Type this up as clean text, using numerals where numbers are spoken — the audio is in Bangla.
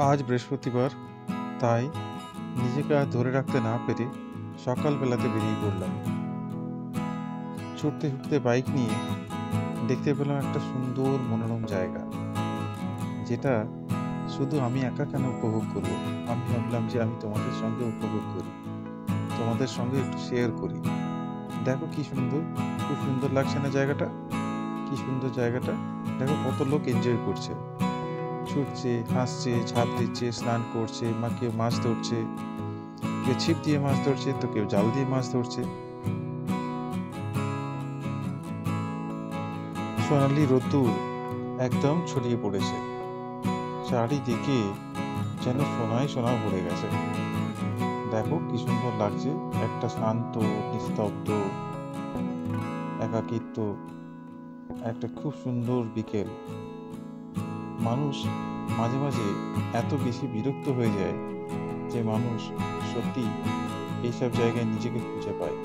আজ বৃহস্পতিবার, তাই নিজেকে আর ধরে রাখতে না পেরে সকালবেলাতে বেরিয়ে পড়লাম। ছুটতে ছুটতে বাইক নিয়ে দেখতে পেলাম একটা সুন্দর মনোরম জায়গা, যেটা শুধু আমি একা কেন উপভোগ করব। আমি ভাবলাম যে আমি তোমাদের সঙ্গে উপভোগ করি, তোমাদের সঙ্গে একটু শেয়ার করি। দেখো কি সুন্দর, খুব সুন্দর লাগছে না জায়গাটা? কি সুন্দর জায়গাটা! দেখো কত লোক এনজয় করছে, ছুটছে, হাসছে, ঝাঁপ দিচ্ছে, স্নান করছে, কেউ মাছ ধরছে, কেউ ছিপ দিয়ে মাছ ধরছে, তো কেউ জাল দিয়ে মাছ ধরছে। সোনালি রোদ্দুর একদম ছড়িয়ে পড়েছে, চারিদিকে যেন সোনায় সোনা ভরে গেছে। দেখো কি সুন্দর লাগছে, একটা শান্ত, নিস্তব্ধ, একাকিত্ব, একটা খুব সুন্দর বিকেল। মানুষ মাঝে মাঝে এত বেশি বিরক্ত হয়ে যায় যে মানুষ সত্যি এইসব জায়গায় নিজেকে খুঁজে পায়।